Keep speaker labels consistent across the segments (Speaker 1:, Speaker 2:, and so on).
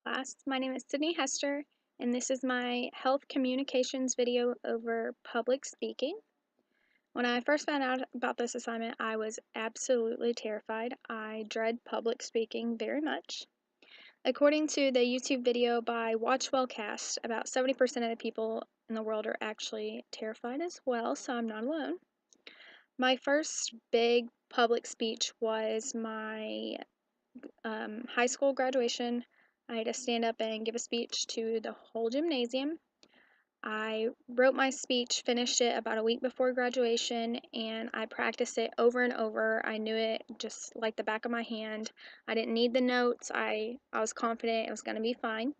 Speaker 1: class. My name is Sydney Hester, and this is my health communications video over public speaking. When I first found out about this assignment, I was absolutely terrified. I dread public speaking very much. According to the YouTube video by WatchWellCast, about 70% of the people in the world are actually terrified as well, so I'm not alone. My first big public speech was my high school graduation. I had to stand up and give a speech to the whole gymnasium. I wrote my speech, finished it about a week before graduation, and I practiced it over and over. I knew it just like the back of my hand. I didn't need the notes. I was confident it was going to be fine.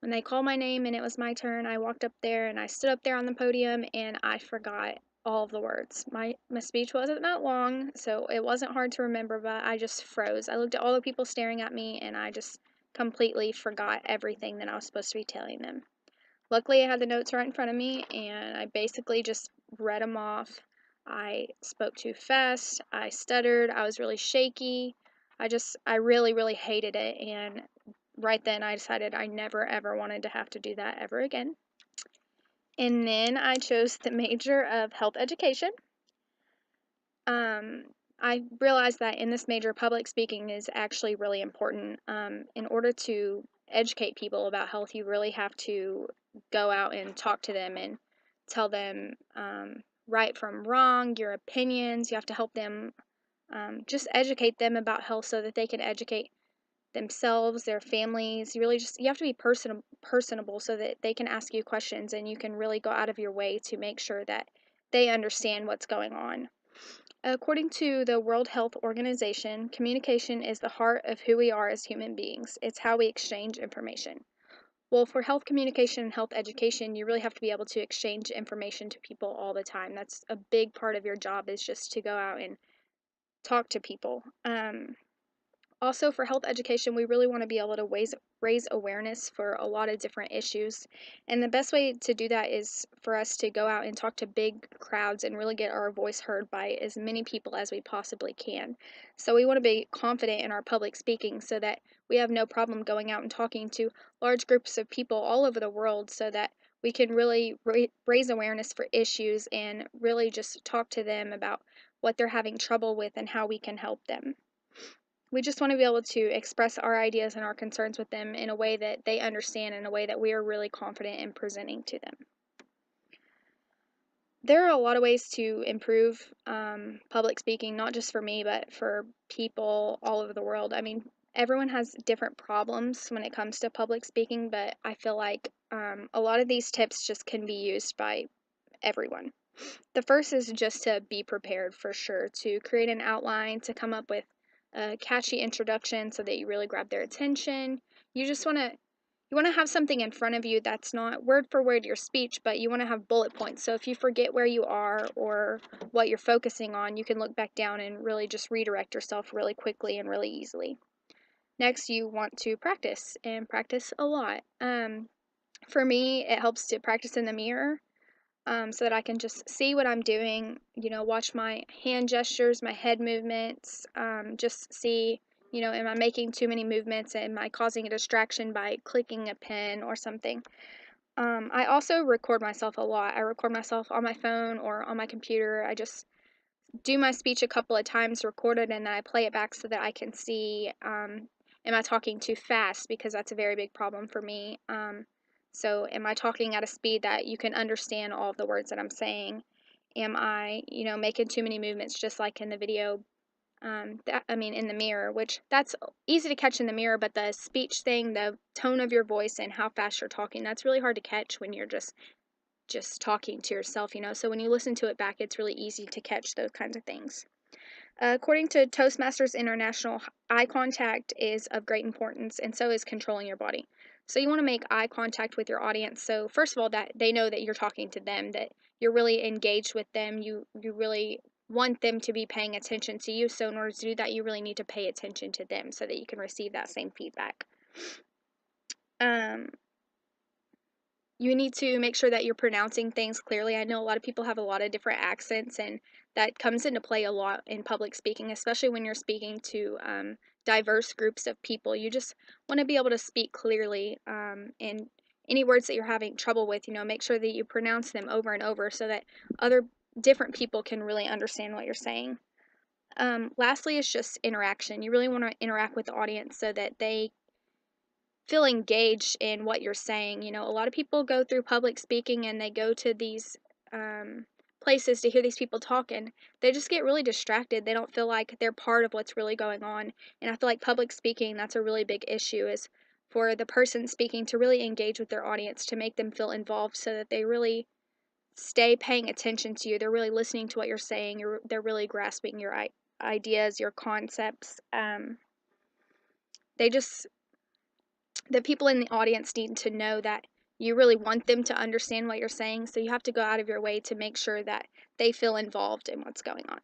Speaker 1: When they called my name and it was my turn, I walked up there and I stood up there on the podium and I forgot all of the words. My speech wasn't that long, so it wasn't hard to remember, but I just froze. I looked at all the people staring at me and I just completely forgot everything that I was supposed to be telling them. Luckily, I had the notes right in front of me and I basically just read them off. I spoke too fast, I stuttered, I was really shaky. I really, really hated it, and right then I decided I never ever wanted to have to do that ever again. And then I chose the major of health education. I realized that in this major, public speaking is actually really important. In order to educate people about health, you really have to go out and talk to them and tell them right from wrong, your opinions. You have to help them, just educate them about health so that they can educate themselves, their families. You have to be personable so that they can ask you questions and you can really go out of your way to make sure that they understand what's going on. According to the World Health Organization, communication is the heart of who we are as human beings. It's how we exchange information. Well, for health communication and health education, you really have to be able to exchange information to people all the time. That's a big part of your job, is just to go out and talk to people. Also, for health education, we really want to be able to raise awareness for a lot of different issues. And the best way to do that is for us to go out and talk to big crowds and really get our voice heard by as many people as we possibly can. So, we want to be confident in our public speaking so that we have no problem going out and talking to large groups of people all over the world so that we can really raise awareness for issues and really just talk to them about what they're having trouble with and how we can help them. We just want to be able to express our ideas and our concerns with them in a way that they understand, in a way that we are really confident in presenting to them. There are a lot of ways to improve public speaking, not just for me, but for people all over the world. I mean, everyone has different problems when it comes to public speaking, but I feel like a lot of these tips just can be used by everyone. The first is just to be prepared for sure, to create an outline, to come up with a catchy introduction so that you really grab their attention. You want to have something in front of you that's not word for word your speech, but you want to have bullet points. So if you forget where you are or what you're focusing on, you can look back down and really just redirect yourself really quickly and really easily. Next, you want to practice and practice a lot. For me, it helps to practice in the mirror so that I can just see what I'm doing, watch my hand gestures, my head movements, just see, am I making too many movements? Am I causing a distraction by clicking a pen or something? I also record myself a lot. I record myself on my phone or on my computer. I just do my speech a couple of times, record it, and then I play it back so that I can see, am I talking too fast? Because that's a very big problem for me. So am I talking at a speed that you can understand all of the words that I'm saying? Am I, making too many movements just like in the video? In the mirror, which that's easy to catch in the mirror, but the speech thing, the tone of your voice and how fast you're talking, that's really hard to catch when you're just talking to yourself, So when you listen to it back, it's really easy to catch those kinds of things. According to Toastmasters International, eye contact is of great importance, and so is controlling your body. So you want to make eye contact with your audience. So first of all, that they know that you're talking to them, that you're really engaged with them. You really want them to be paying attention to you. So in order to do that, you really need to pay attention to them so that you can receive that same feedback. You need to make sure that you're pronouncing things clearly. I know a lot of people have a lot of different accents, and that comes into play a lot in public speaking, especially when you're speaking to diverse groups of people. You just want to be able to speak clearly, and any words that you're having trouble with, make sure that you pronounce them over and over so that other different people can really understand what you're saying. Lastly, is just interaction. You really want to interact with the audience so that they feel engaged in what you're saying. A lot of people go through public speaking and they go to these places to hear these people talk, and they just get really distracted. They don't feel like they're part of what's really going on. And I feel like public speaking, that's a really big issue, is for the person speaking to really engage with their audience, to make them feel involved so that they really stay paying attention to you. They're really listening to what you're saying. They're really grasping your ideas, your concepts. They just the people in the audience need to know that you really want them to understand what you're saying, so you have to go out of your way to make sure that they feel involved in what's going on.